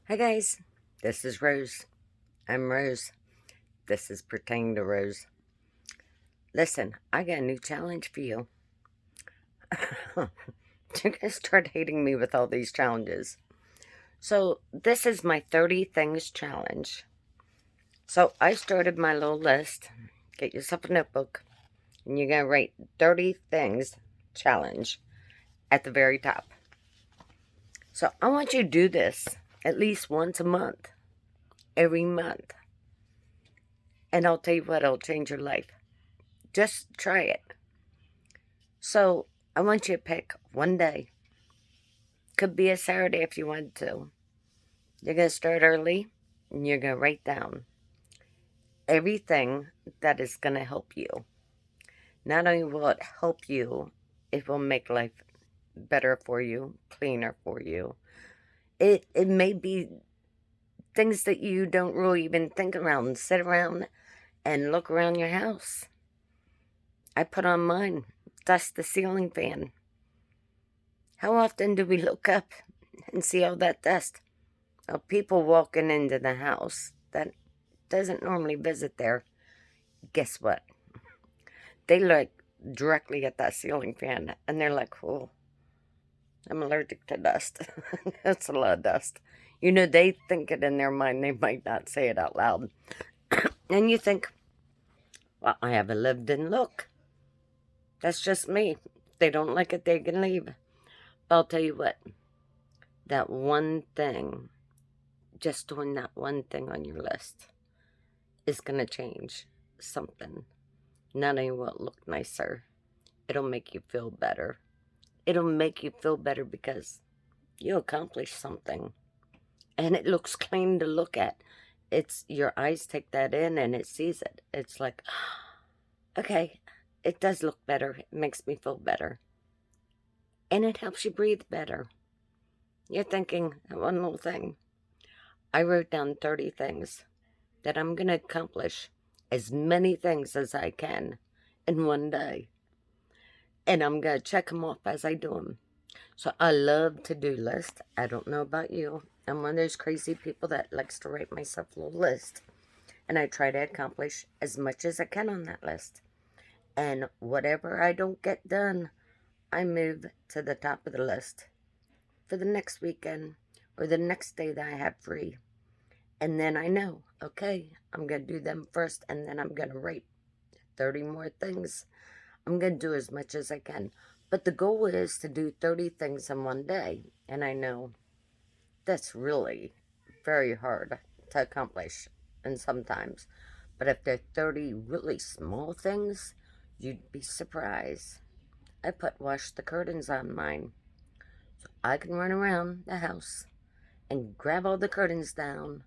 Hi guys, this is Rose. I'm Rose. This is pertaining to Rose. Listen, I got a new challenge for you. You're gonna start hating me with all these challenges. So, this is my 30 things challenge. So, I started my little list. Get yourself a notebook, and you're gonna write 30 things challenge at the very top. So, I want you to do this at least once a month, every month. And I'll tell you what, it'll change your life. Just try it. So I want you to pick one day. Could be a Saturday if you want to. You're going to start early and you're going to write down everything that is going to help you. Not only will it help you, it will make life better for you, cleaner for you. It may be things that you don't really even think around. Sit around and look around your house. I put on mine, dust the ceiling fan. How often do we look up and see all that dust of people walking into the house that doesn't normally visit there? Guess what? They look directly at that ceiling fan and they're like, oh, I'm allergic to dust. That's a lot of dust. You know, they think it in their mind. They might not say it out loud. And you think, well, I haven't lived in look. That's just me. If they don't like it, they can leave. But I'll tell you what, that one thing, just doing that one thing on your list is going to change something. Not only will it look nicer, it'll make you feel better. It'll make you feel better because you accomplished something. And it looks clean to look at. It's your eyes take that in and it sees it. It's like, okay, it does look better. It makes me feel better. And it helps you breathe better. You're thinking, one little thing. I wrote down 30 things that I'm going to accomplish as many things as I can in one day. And I'm going to check them off as I do them. So I love to-do lists. I don't know about you. I'm one of those crazy people that likes to write myself a little list. And I try to accomplish as much as I can on that list. And whatever I don't get done, I move to the top of the list for the next weekend or the next day that I have free. And then I know, okay, I'm going to do them first, and then I'm going to write 30 more things. I'm going to do as much as I can. But the goal is to do 30 things in one day. And I know that's really very hard to accomplish, and sometimes. But if they're 30 really small things, you'd be surprised. I put wash the curtains on mine. So I can run around the house and grab all the curtains down,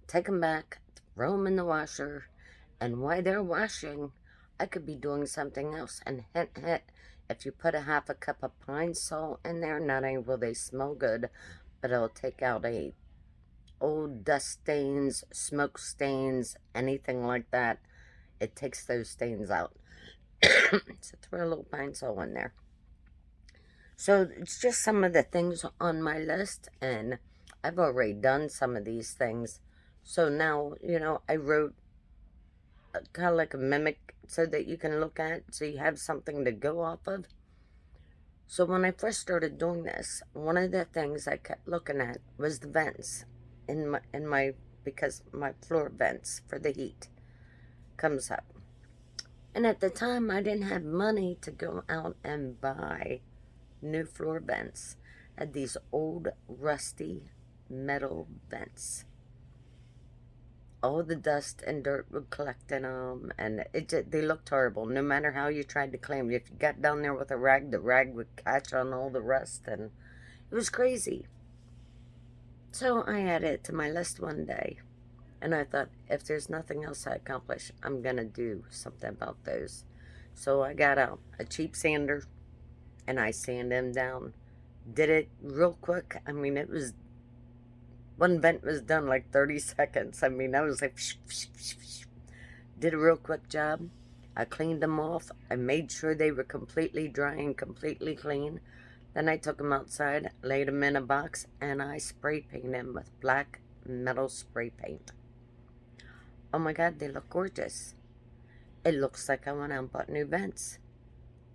take them back, throw them in the washer, and while they're washing, I could be doing something else. And hint, hint, if you put a half a cup of pine salt in there, not only will they smell good, but it'll take out old dust stains, smoke stains, anything like that. It takes those stains out. So throw a little pine salt in there. So it's just some of the things on my list, and I've already done some of these things. So now, I wrote kind of like a mimic so that you can look at, so you have something to go off of. So when I first started doing this, one of the things I kept looking at was the vents because my floor vents for the heat comes up. And at the time, I didn't have money to go out and buy new floor vents. I had these old, rusty metal vents. All the dust and dirt would collect in them, and they looked horrible. No matter how you tried to clean them, if you got down there with a rag, the rag would catch on all the rust, and it was crazy. So I added it to my list one day, and I thought, if there's nothing else I accomplish, I'm gonna do something about those. So I got out a cheap sander, and I sanded them down. Did it real quick. I mean, one vent was done like 30 seconds. I mean, I was like, psh, psh, psh, psh. Did a real quick job. I cleaned them off. I made sure they were completely dry and completely clean. Then I took them outside, laid them in a box, and I spray painted them with black metal spray paint. Oh my God, they look gorgeous. It looks like I went out and bought new vents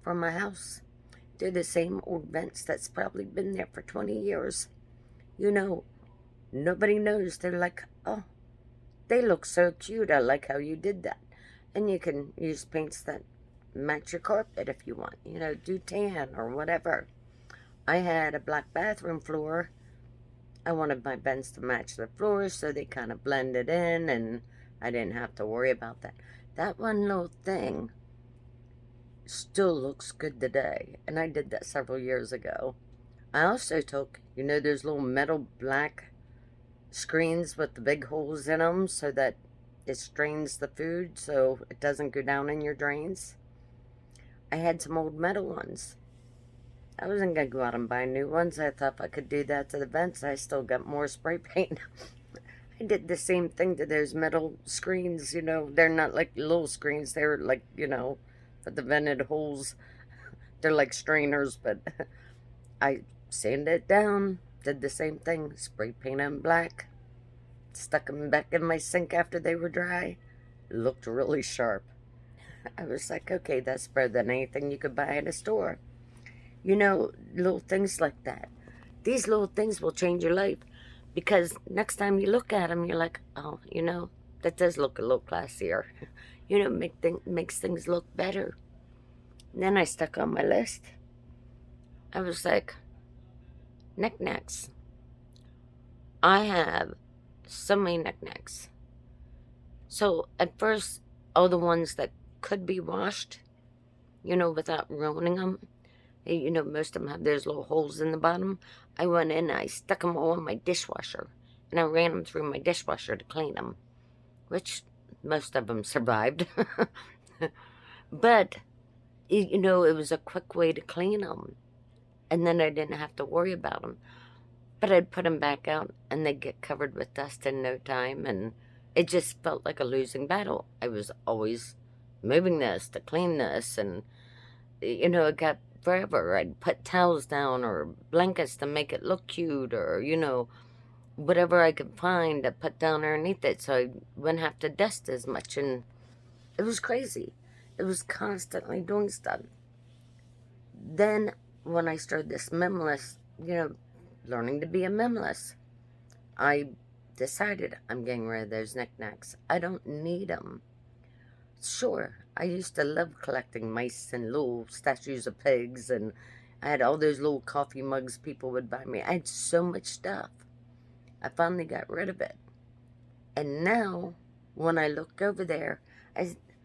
for my house. They're the same old vents that's probably been there for 20 years. You know, nobody knows. They're like, oh, they look so cute. I like how you did that. And you can use paints that match your carpet if you want. You know, do tan or whatever. I had a black bathroom floor. I wanted my vents to match the floor so they kind of blended in and I didn't have to worry about that. That one little thing still looks good today. And I did that several years ago. I also took, you know, those little metal black screens with the big holes in them so that it strains the food so it doesn't go down in your drains. I had some old metal ones. I wasn't going to go out and buy new ones. I thought if I could do that to the vents, I still got more spray paint. I did the same thing to those metal screens, you know. They're not like little screens. They're like, you know, for the vented holes. They're like strainers, but I sanded it down, did the same thing, spray paint them black, stuck them back in my sink after they were dry. It looked really sharp. I was like, okay, that's better than anything you could buy in a store. You know, little things like that. These little things will change your life because next time you look at them, you're like, oh, you know, that does look a little classier. You know, makes things look better. And then I stuck on my list. I was like, knickknacks. I have so many knickknacks. So at first, all the ones that could be washed, you know, without ruining them, you know, most of them have those little holes in the bottom. I went in and I stuck them all in my dishwasher. And I ran them through my dishwasher to clean them. Which, most of them survived. But, you know, it was a quick way to clean them. And then I didn't have to worry about them. But I'd put them back out and they'd get covered with dust in no time. And it just felt like a losing battle. I was always moving this to clean this. And, you know, it got forever. I'd put towels down or blankets to make it look cute or, you know, whatever I could find to put down underneath it so I wouldn't have to dust as much. And it was crazy. It was constantly doing stuff. Then when I started this minimalist, you know, learning to be a minimalist, I decided I'm getting rid of those knickknacks. I don't need them. Sure, I used to love collecting mice and little statues of pigs, and I had all those little coffee mugs people would buy me. I had so much stuff. I finally got rid of it. And now, when I look over there,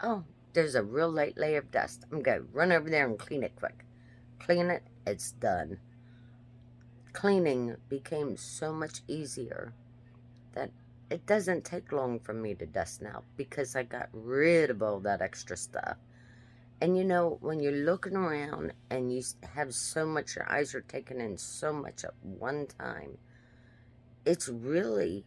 oh, there's a real light layer of dust. I'm going to run over there and clean it quick. Clean it, it's done. Cleaning became so much easier that it doesn't take long for me to dust now because I got rid of all that extra stuff. And you know, when you're looking around and you have so much, your eyes are taking in so much at one time, it's really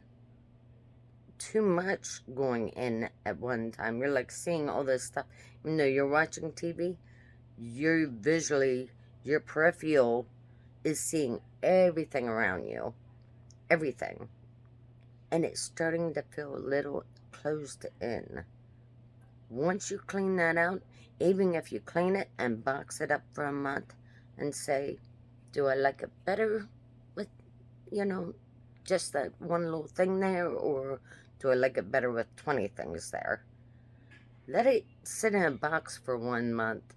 too much going in at one time. You're like seeing all this stuff. Even though you're watching TV, you're visually, your peripheral is seeing everything around you. Everything. And it's starting to feel a little closed in. Once you clean that out, even if you clean it and box it up for a month and say, do I like it better with, you know, just that one little thing there, or do I like it better with 20 things there? Let it sit in a box for 1 month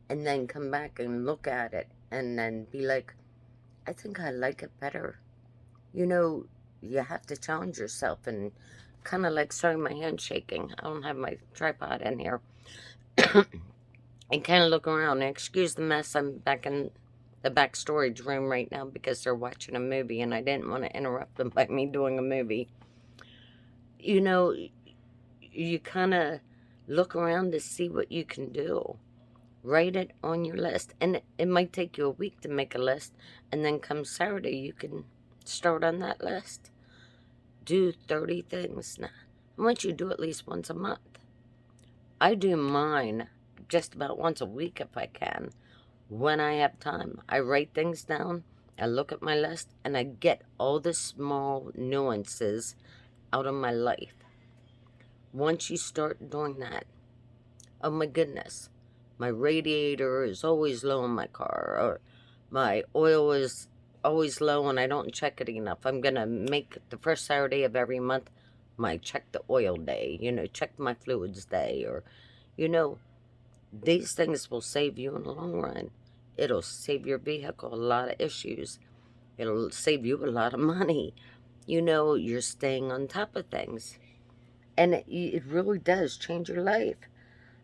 and then come back and look at it and then be like, I think I like it better. You know, you have to challenge yourself and kind of like, sorry, my hand's shaking. I don't have my tripod in here. And kind of look around and excuse the mess. I'm back in the back storage room right now because they're watching a movie and I didn't want to interrupt them by me doing a movie. You know, you kind of look around to see what you can do. Write it on your list. And it might take you a week to make a list. And then come Saturday, you can start on that list. Do 30 things. Now, I want you to do at least once a month. I do mine just about once a week if I can. When I have time, I write things down I look at my list and I get all the small nuances out of my life. Once you start doing that, oh my goodness, my radiator is always low in my car, or my oil is always low and I don't check it enough. I'm going to make the first Saturday of every month my check the oil day, check my fluids day, or, you know, these things will save you in the long run. It'll save your vehicle a lot of issues. It'll save you a lot of money. You're staying on top of things. And it really does change your life.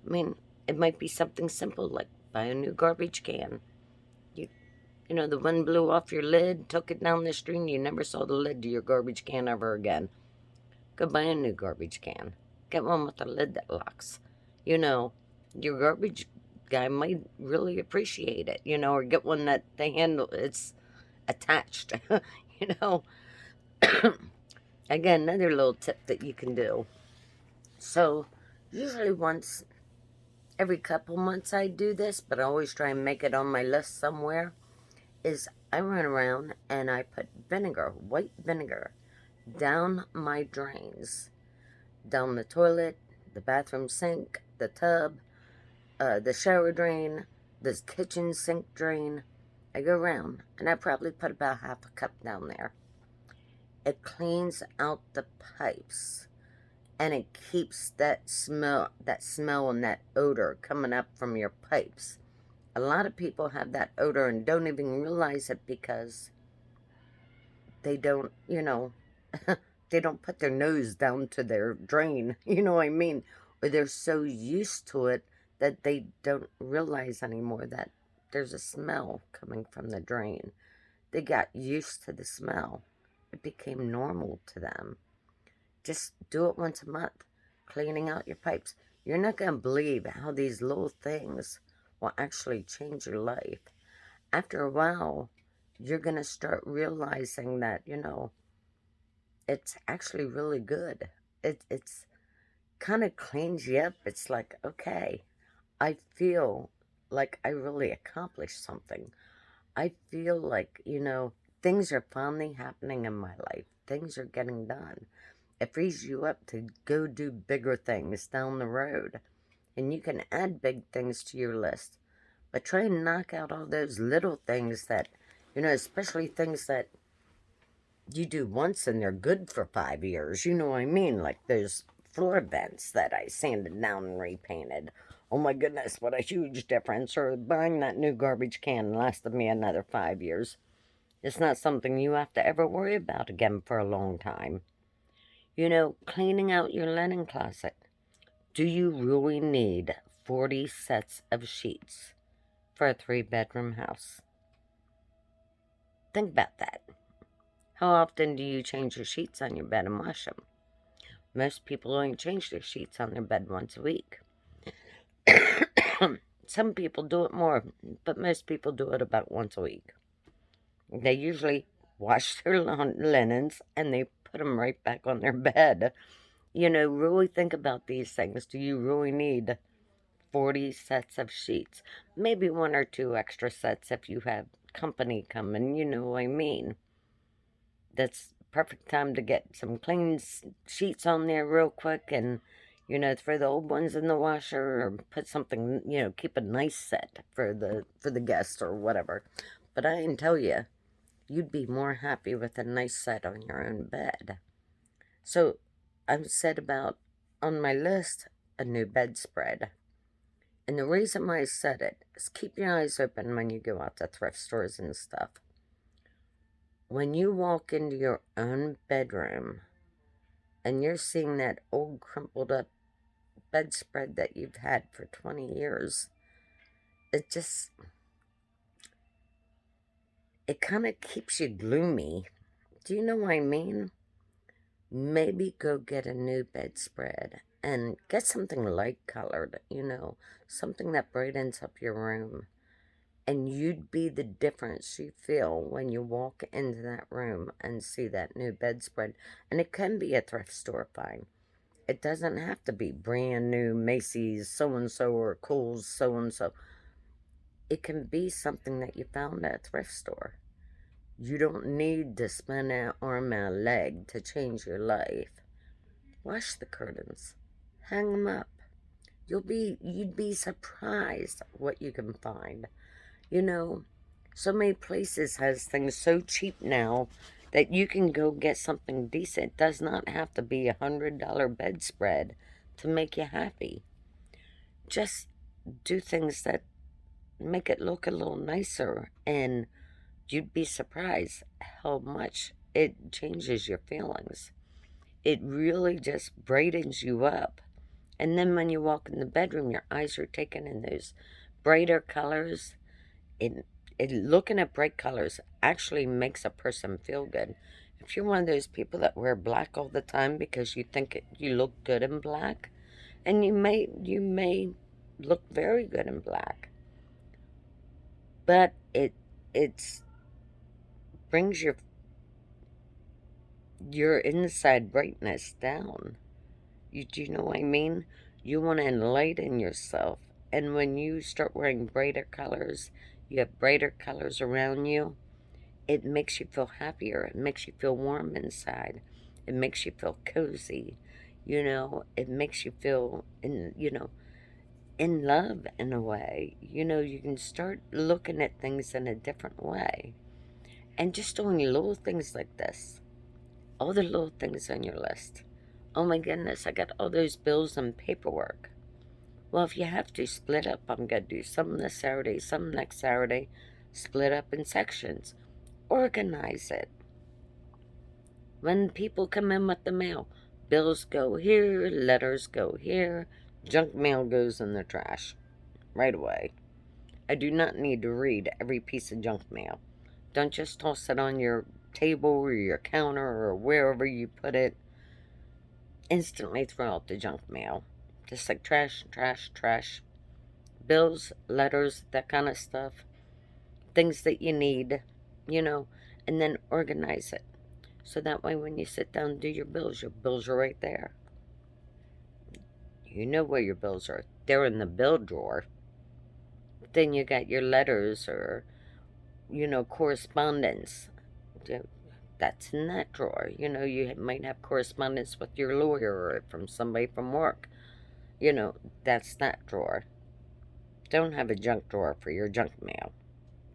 I mean, it might be something simple like buy a new garbage can. You, the wind blew off your lid, took it down the street, and you never saw the lid to your garbage can ever again. Go buy a new garbage can. Get one with a lid that locks. Your garbage guy might really appreciate it, or get one that they handle, it's attached, you know. Again, another little tip that you can do. So, usually once every couple months I do this, but I always try and make it on my list somewhere, is I run around and I put vinegar, white vinegar, down my drains. Down the toilet, the bathroom sink, the tub, the shower drain, the kitchen sink drain. I go around and I probably put about half a cup down there. It cleans out the pipes and it keeps that smell and that odor coming up from your pipes. A lot of people have that odor and don't even realize it because they don't, they don't put their nose down to their drain, you know what I mean? Or they're so used to it that they don't realize anymore that there's a smell coming from the drain. They got used to the smell. It became normal to them. Just do it once a month, cleaning out your pipes. You're not going to believe how these little things will actually change your life. After a while, you're going to start realizing that, it's actually really good. It's kind of cleans you up. It's like, okay, I feel like I really accomplished something. I feel like, things are finally happening in my life. Things are getting done. It frees you up to go do bigger things down the road. And you can add big things to your list. But try and knock out all those little things that, especially things that you do once and they're good for 5 years. You know what I mean? Like those floor vents that I sanded down and repainted. Oh my goodness, what a huge difference. Or buying that new garbage can lasted me another 5 years. It's not something you have to ever worry about again for a long time. Cleaning out your linen closet. Do you really need 40 sets of sheets for a 3-bedroom house? Think about that. How often do you change your sheets on your bed and wash them? Most people only change their sheets on their bed once a week. Some people do it more, but most people do it about once a week. They usually wash their linens and they put them right back on their bed. Really think about these things. Do you really need 40 sets of sheets? Maybe 1 or 2 extra sets if you have company coming, you know what I mean. That's perfect time to get some clean sheets on there real quick and, throw the old ones in the washer or put something, keep a nice set for the guests or whatever. But I can tell you, you'd be more happy with a nice set on your own bed. So I've said about, on my list, a new bedspread. And the reason why I said it is keep your eyes open when you go out to thrift stores and stuff. When you walk into your own bedroom and you're seeing that old crumpled up bedspread that you've had for 20 years, it kind of keeps you gloomy. Do you know what I mean? Maybe go get a new bedspread and get something light colored, something that brightens up your room. And you'd be the difference you feel when you walk into that room and see that new bedspread. And it can be a thrift store find. It doesn't have to be brand new Macy's so-and-so or Kohl's so-and-so. It can be something that you found at a thrift store. You don't need to spend an arm and a leg to change your life. Wash the curtains. Hang them up. You'd be surprised what you can find. You know, so many places has things so cheap now that you can go get something decent. It does not have to be $100 bedspread to make you happy. Just do things that make it look a little nicer, and you'd be surprised how much it changes your feelings. It really just brightens you up. And then when you walk in the bedroom, your eyes are taken in those brighter colors. It, looking at bright colors actually makes a person feel good. If you're one of those people that wear black all the time because you think you look good in black, and you may look very good in black, but it's brings your inside brightness down. Do you know what I mean? You want to enlighten yourself. And when you start wearing brighter colors, you have brighter colors around you, it makes you feel happier. It makes you feel warm inside. It makes you feel cozy. It makes you feel in love in a way. You can start looking at things in a different way. And just doing little things like this. All the little things on your list. Oh my goodness, I got all those bills and paperwork. Well, if you have to split up, I'm going to do some this Saturday, some next Saturday. Split up in sections. Organize it. When people come in with the mail, bills go here, letters go here, junk mail goes in the trash right away. I do not need to read every piece of junk mail. Don't just toss it on your table or your counter or wherever you put it. Instantly throw out the junk mail. Just like trash, trash, trash. Bills, letters, that kind of stuff. Things that you need, and then organize it. So that way when you sit down and do your bills are right there. You know where your bills are. They're in the bill drawer. Then you got your letters or, correspondence. That's in that drawer. You might have correspondence with your lawyer or from somebody from work. That's that drawer. Don't have a junk drawer for your junk mail.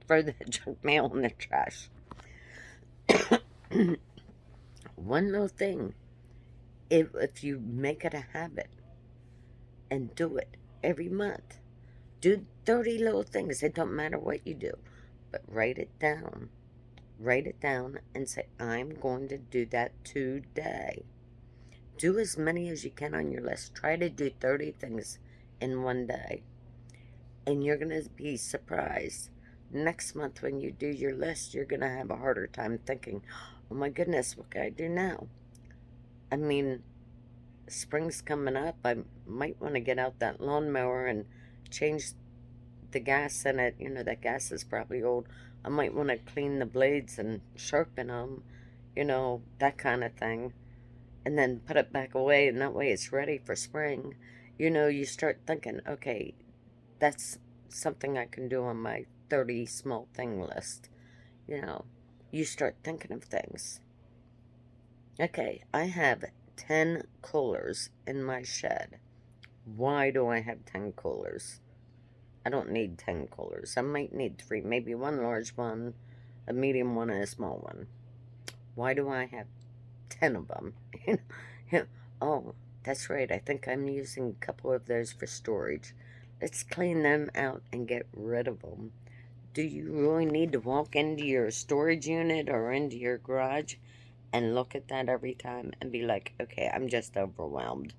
Throw the junk mail in the trash. One little thing, if you make it a habit and do it every month, do 30 little things. It don't matter what you do, but write it down. Write it down and say, I'm going to do that today. Do as many as you can on your list. Try to do 30 things in one day. And you're going to be surprised. Next month when you do your list, you're going to have a harder time thinking, oh my goodness, what can I do now? I mean, spring's coming up. I might want to get out that lawnmower and change the gas in it. That gas is probably old. I might want to clean the blades and sharpen them, that kind of thing. And then put it back away, and that way it's ready for spring. You start thinking, okay, that's something I can do on my 30 small thing list. You start thinking of things. Okay, I have 10 coolers in my shed. Why do I have 10 coolers? I don't need 10 coolers. I might need 3, maybe one large one, a medium one, and a small one. Why do I have 10 of them? Oh, that's right. I think I'm using a couple of those for storage. Let's clean them out and get rid of them. Do you really need to walk into your storage unit or into your garage and look at that every time and be like, okay, I'm just overwhelmed?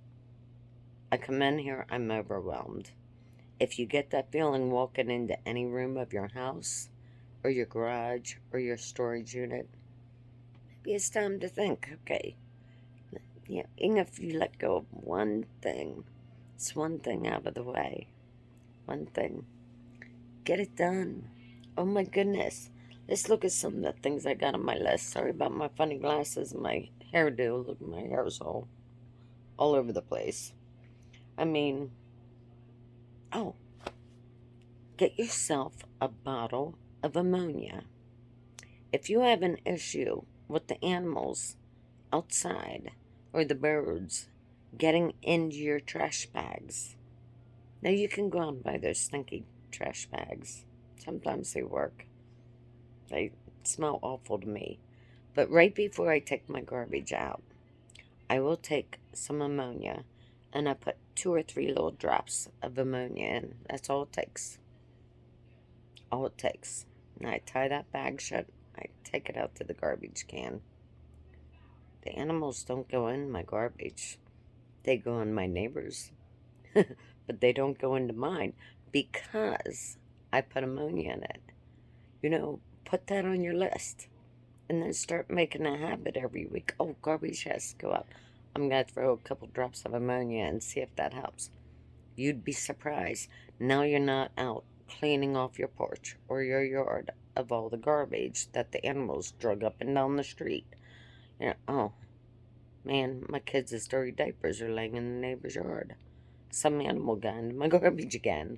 I come in here, I'm overwhelmed. If you get that feeling walking into any room of your house or your garage or your storage unit, maybe it's time to think, okay, even if you let go of one thing, it's one thing out of the way. One thing. Get it done. Oh my goodness. Let's look at some of the things I got on my list. Sorry about my funny glasses and my hairdo. Look, my hair's all over the place. I mean, oh, get yourself a bottle of ammonia. If you have an issue with the animals outside or the birds getting into your trash bags, now you can go and buy those stinky trash bags. Sometimes they work. They smell awful to me. But right before I take my garbage out, I will take some ammonia and I put 2 or 3 little drops of ammonia in. That's all it takes. All it takes. And I tie that bag shut. I take it out to the garbage can. The animals don't go in my garbage. They go in my neighbor's. But they don't go into mine because I put ammonia in it. Put that on your list. And then start making a habit every week. Oh, garbage has to go out. I'm going to throw a couple drops of ammonia and see if that helps. You'd be surprised. Now you're not out cleaning off your porch or your yard of all the garbage that the animals drug up and down the street. Oh, man, my kids' dirty diapers are laying in the neighbor's yard. Some animal got into my garbage again.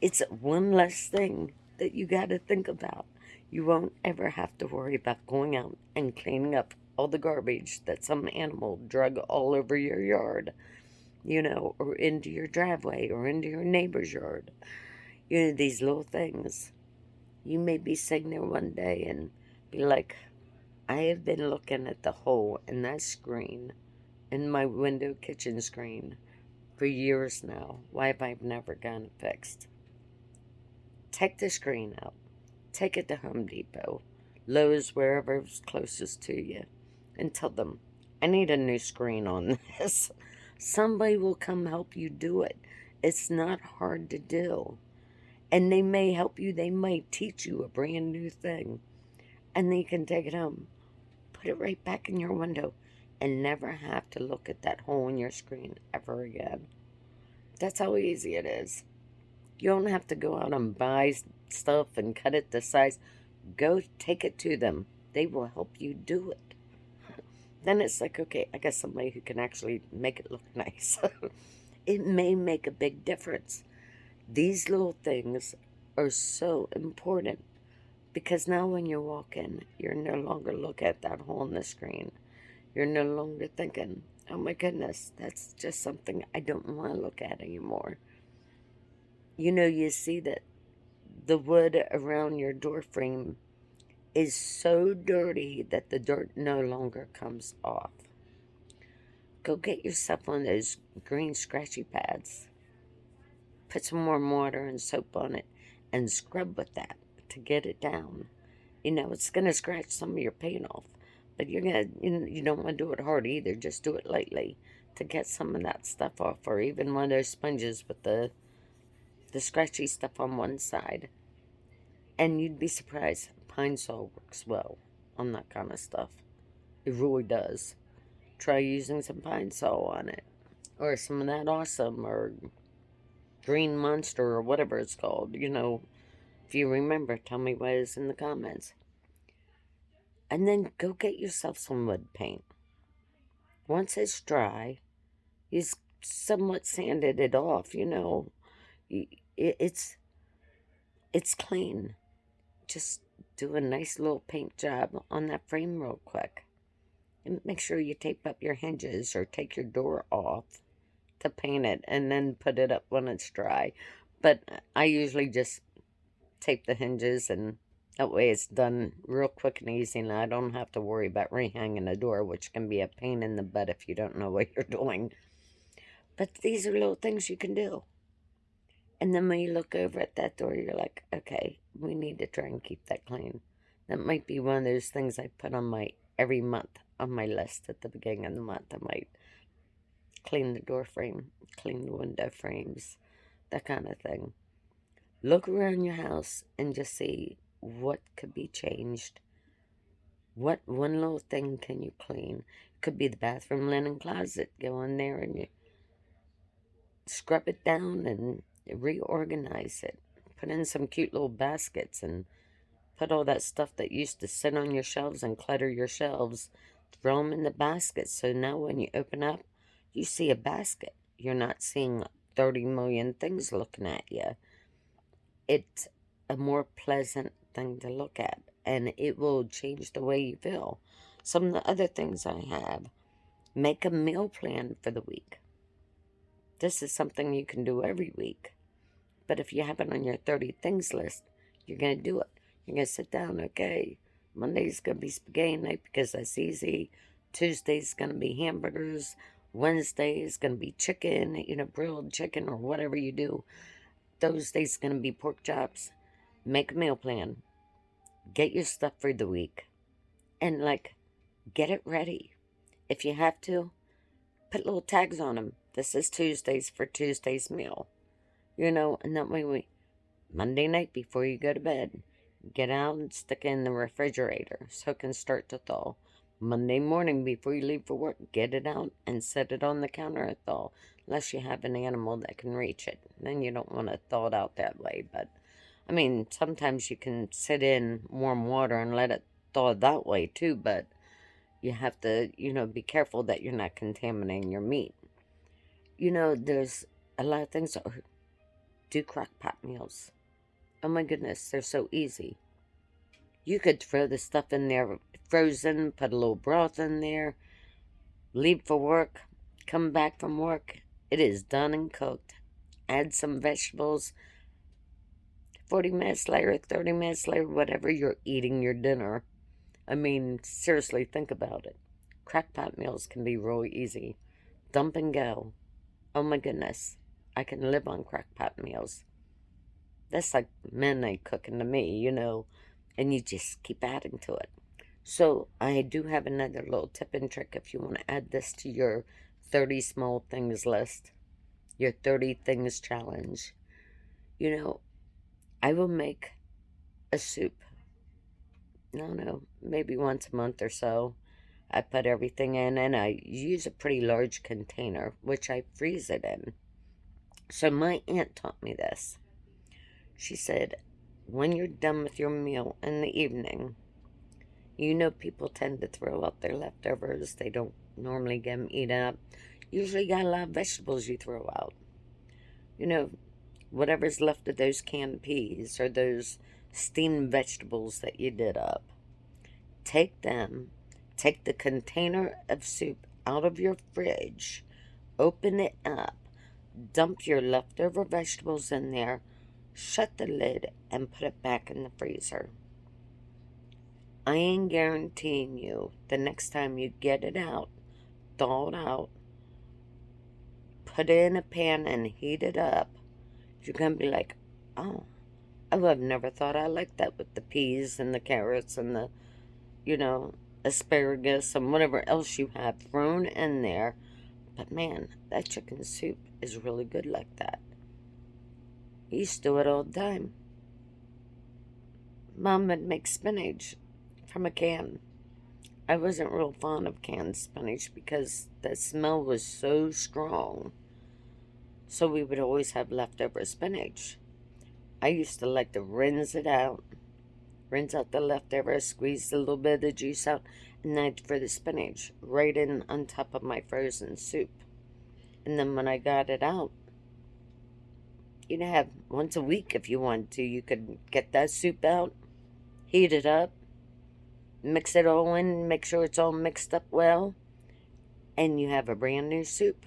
It's one less thing that you got to think about. You won't ever have to worry about going out and cleaning up all the garbage that some animal drug all over your yard, or into your driveway or into your neighbor's yard. These little things. You may be sitting there one day and be like, I have been looking at the hole in that screen, in my window kitchen screen, for years now. Why have I never gotten it fixed? Take the screen out. Take it to Home Depot, Lowe's, wherever's closest to you, and tell them, I need a new screen on this. Somebody will come help you do it. It's not hard to do. And they may help you. They may teach you a brand new thing. And then you can take it home. Put it right back in your window and never have to look at that hole in your screen ever again. That's how easy it is. You don't have to go out and buy stuff and cut it to size. Go take it to them. They will help you do it. Then it's like, okay, I got somebody who can actually make it look nice. It may make a big difference. These little things are so important because now when you walk in, you're no longer looking at that hole in the screen. You're no longer thinking, oh my goodness, that's just something I don't want to look at anymore. You see that the wood around your door frame is so dirty that the dirt no longer comes off. Go get yourself one of those green scratchy pads. Put some warm water and soap on it and scrub with that to get it down. It's going to scratch some of your paint off, but you don't want to do it hard either. Just do it lightly to get some of that stuff off, or even one of those sponges with the scratchy stuff on one side. And you'd be surprised. Pine-Sol works well on that kind of stuff. It really does. Try using some Pine-Sol on it. Or some of that Awesome or Green Monster or whatever it's called. If you remember, tell me what it is in the comments. And then go get yourself some wood paint. Once it's dry, you somewhat sanded it off, It's clean. Just do a nice little paint job on that frame real quick. And make sure you tape up your hinges or take your door off to paint it and then put it up when it's dry. But I usually just tape the hinges, and that way it's done real quick and easy, and I don't have to worry about rehanging the door, which can be a pain in the butt if you don't know what you're doing. But these are little things you can do. And then when you look over at that door, you're like, okay, we need to try and keep that clean. That might be one of those things I put on my every month on my list at the beginning of the month. I might clean the door frame, clean the window frames, that kind of thing. Look around your house and just see what could be changed. What one little thing can you clean? It could be the bathroom linen closet. Go in there and you scrub it down and reorganize it. Put in some cute little baskets and put all that stuff that used to sit on your shelves and clutter your shelves. Throw them in the basket, so now when you open up, you see a basket. You're not seeing 30 million things looking at you. It's a more pleasant thing to look at, and it will change the way you feel. Some of the other things I have, make a meal plan for the week. This is something you can do every week. But if you have it on your 30 things list, you're going to do it. You're going to sit down, okay, Monday's going to be spaghetti night because that's easy. Tuesday's going to be hamburgers. Wednesday's going to be chicken, grilled chicken or whatever you do. Thursday's going to be pork chops. Make a meal plan. Get your stuff for the week. And, get it ready. If you have to, put little tags on them. This is Tuesday's for Tuesday's meal. And that way Monday night before you go to bed, get out and stick it in the refrigerator so it can start to thaw. Monday morning before you leave for work, get it out and set it on the counter to thaw, unless you have an animal that can reach it. Then you don't want to thaw it out that way. But, sometimes you can sit in warm water and let it thaw that way too, but you have to, be careful that you're not contaminating your meat. There's a lot of things that do crock pot meals. Oh my goodness, they're so easy. You could throw the stuff in there frozen, put a little broth in there, leave for work, come back from work. It is done and cooked. Add some vegetables. 40 minutes later, 30 minutes later, whatever, you're eating your dinner. Seriously, think about it. Crock pot meals can be really easy. Dump and go. Oh my goodness. I can live on crock pot meals. That's like midnight cooking to me, and you just keep adding to it. So I do have another little tip and trick if you want to add this to your 30 small things list, your 30 things challenge. I will make a soup. No, maybe once a month or so. I put everything in, and I use a pretty large container, which I freeze it in. So my aunt taught me this. She said, when you're done with your meal in the evening, people tend to throw out their leftovers. They don't normally get them eaten up. Usually got a lot of vegetables you throw out. Whatever's left of those canned peas or those steamed vegetables that you did up. Take them, take the container of soup out of your fridge, open it up, dump your leftover vegetables in there, shut the lid, and put it back in the freezer. I ain't guaranteeing you the next time you get it out, thaw it out, put it in a pan and heat it up, you're going to be like, oh, I've never thought I liked that with the peas and the carrots and the, asparagus and whatever else you have thrown in there. But man, that chicken soup is really good like that. He used to do it all the time. Mom would make spinach from a can. I wasn't real fond of canned spinach because the smell was so strong. So we would always have leftover spinach. I used to like to rinse it out. Rinse out the leftovers, squeeze a little bit of the juice out, and then I'd throw the spinach right in on top of my frozen soup. And then when I got it out, you'd have once a week if you wanted to. You could get that soup out, heat it up, mix it all in, make sure it's all mixed up well, and you have a brand new soup.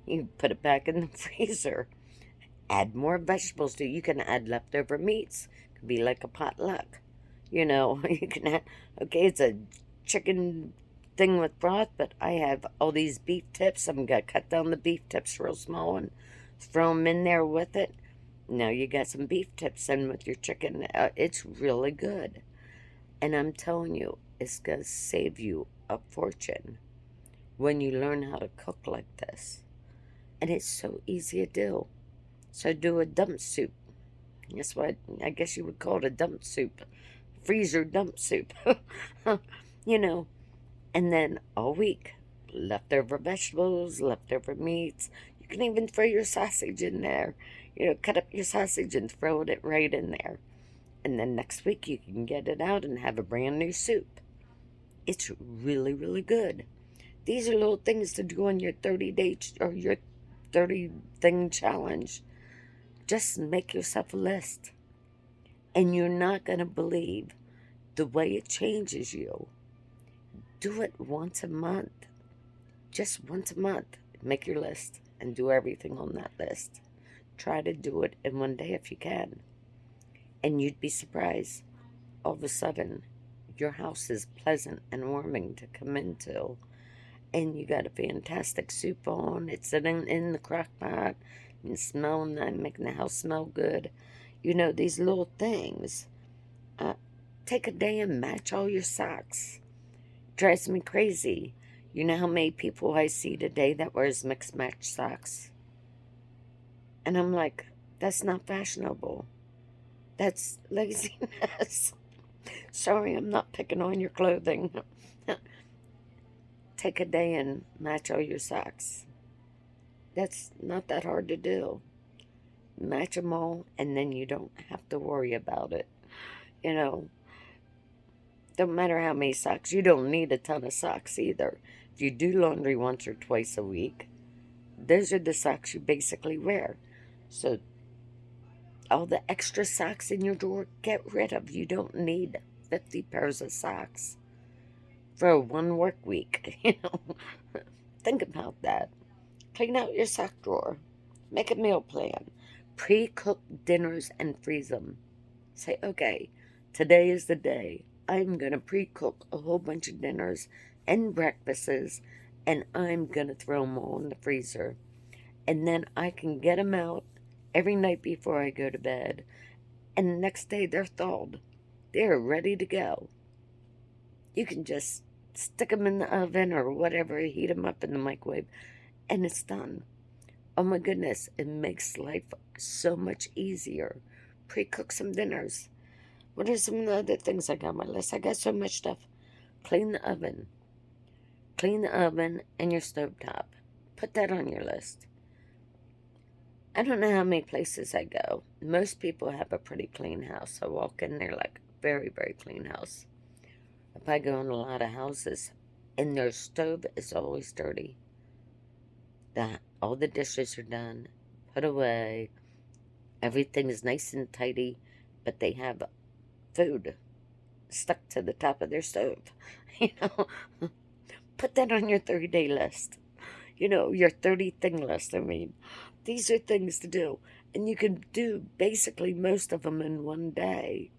You put it back in the freezer. Add more vegetables to it. You can add leftover meats. It could be like a potluck. You can add, okay, it's a chicken thing with broth, but I have all these beef tips. I'm going to cut down the beef tips real small and throw them in there with it. Now you got some beef tips in with your chicken. It's really good. And I'm telling you, it's going to save you a fortune when you learn how to cook like this. And it's so easy to do. So do a dump soup. That's what I guess you would call it, a dump soup. Freezer dump soup. And then all week, leftover vegetables, leftover meats. You can even throw your sausage in there. Cut up your sausage and throw it right in there. And then next week you can get it out and have a brand new soup. It's really, really good. These are little things to do on your 30-day or your 30-thing challenge. Just make yourself a list. And you're not going to believe the way it changes you. Do it once a month. Just once a month. Make your list and do everything on that list. Try to do it in one day if you can. And you'd be surprised. All of a sudden, your house is pleasant and warming to come into. And you got a fantastic soup on. It's sitting in the crock pot and smelling and making the house smell good. You know, these little things. Uh, Take a day and match all your socks. Drives me crazy. You know how many people I see today that wears mixed match socks? And I'm like, that's not fashionable. That's laziness. Sorry, I'm not picking on your clothing. Take a day and match all your socks. That's not that hard to do. Match them all, and then you don't have to worry about it. You know, don't matter how many socks. You don't need a ton of socks either. If you do laundry once or twice a week, those are the socks you basically wear. So all the extra socks in your drawer, get rid of. You don't need 50 pairs of socks for one work week. Think about that. Clean out your sock drawer. Make a meal plan. Pre-cook dinners and freeze them. Say, okay, today is the day. I'm going to pre-cook a whole bunch of dinners and breakfasts, and I'm going to throw them all in the freezer. And then I can get them out every night before I go to bed. And the next day they're thawed. They're ready to go. You can just stick them in the oven or whatever, heat them up in the microwave, and it's done. Oh my goodness, it makes life so much easier. Pre-cook some dinners. What are some of the other things I got on my list? I got so much stuff. Clean the oven. Clean the oven and your stovetop. Put that on your list. I don't know how many places I go. Most people have a pretty clean house. I walk in there like very, very clean house. If I go in a lot of houses and their stove is always dirty. All the dishes are done, put away, everything is nice and tidy, but they have food stuck to the top of their stove. You know, put that on your 30-day list. You know, your 30-thing list. I mean, these are things to do. And you can do basically most of them in one day.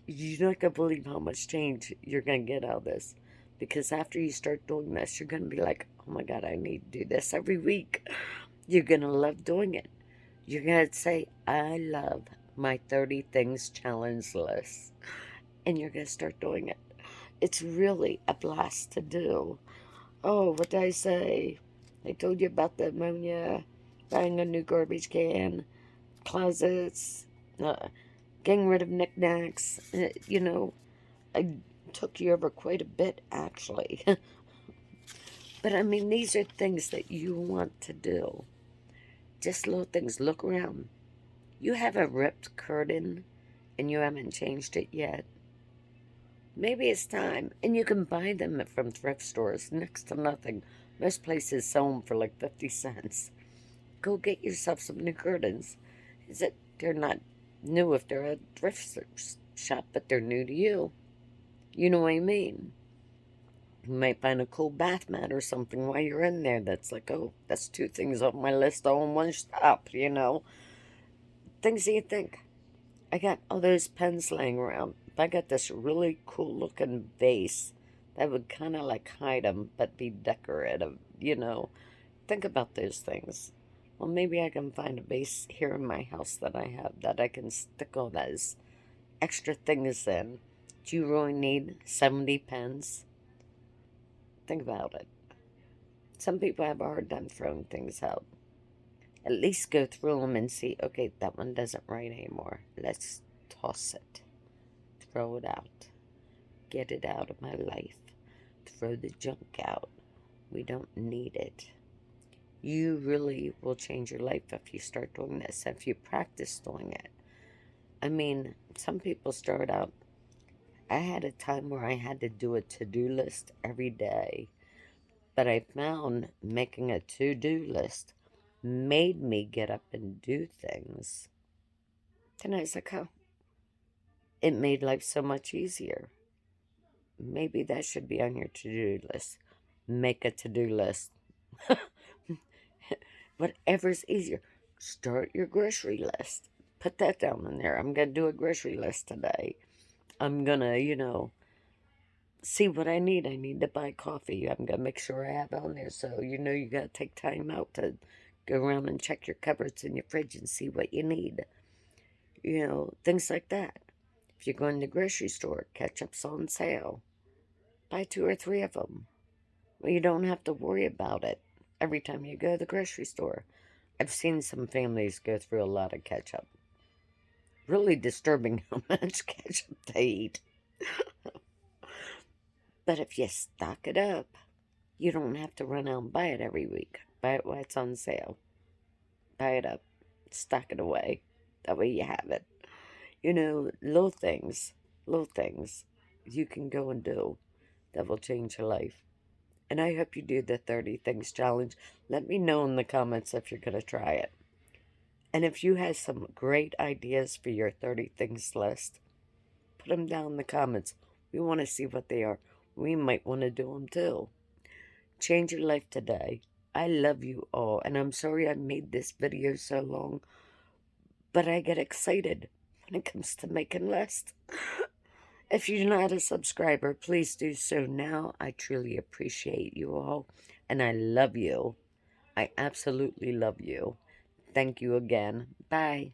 You're not going to believe how much change you're going to get out of this. Because after you start doing this, you're going to be like, oh my God, I need to do this every week. You're going to love doing it. You're going to say, I love my 30 things challenge list. And you're going to start doing it. It's really a blast to do. Oh, what did I say? I told you about the ammonia, buying a new garbage can, closets, getting rid of knickknacks. You know, I took you over quite a bit, actually. But I mean, these are things that you want to do. Just little things. Look around. You have a ripped curtain and you haven't changed it yet. Maybe it's time. And you can buy them from thrift stores, next to nothing. Most places sell them for like 50 cents. Go get yourself some new curtains. They're not new if they're a thrift shop, but they're new to you. You know what I mean? You might find a cool bath mat or something while you're in there that's like, oh, that's two things off my list all in one stop, you know? Things that you think. I got all those pens laying around. I got this really cool looking vase that would kind of like hide them but be decorative, you know? Think about those things. Well, maybe I can find a vase here in my house that I have that I can stick all those extra things in. Do you really need 70 pens? Think about it. Some people have a hard time throwing things out. At least go through them and see, okay, that one doesn't write anymore. Let's toss it. Throw it out. Get it out of my life. Throw the junk out. We don't need it. You really will change your life if you start doing this, if you practice doing it. I mean, some people start out. I had a time where I had to do a to-do list every day, but I found making a to-do list made me get up and do things. Then I was like, oh, It made life so much easier. Maybe that should be on your to-do list. Make a to-do list. Whatever's easier. Start your grocery list. Put that down in there. I'm going to do a grocery list today. I'm going to, see what I need. I need to buy coffee. I'm going to make sure I have it on there. So, you got to take time out to go around and check your cupboards in your fridge and see what you need. Things like that. If you're going to the grocery store, ketchup's on sale. Buy 2 or 3 of them. Well, you don't have to worry about it every time you go to the grocery store. I've seen some families go through a lot of ketchup. Really disturbing how much ketchup they eat. But if you stock it up, you don't have to run out and buy it every week. Buy it while it's on sale. Buy it up. Stock it away. That way you have it. Little things you can go and do that will change your life. And I hope you do the 30 Things Challenge. Let me know in the comments if you're going to try it. And if you have some great ideas for your 30 Things list, put them down in the comments. We want to see what they are. We might want to do them too. Change your life today. I love you all. And I'm sorry I made this video so long. But I get excited when it comes to making lists. If you're not a subscriber, please do so now. I truly appreciate you all. And I love you. I absolutely love you. Thank you again. Bye.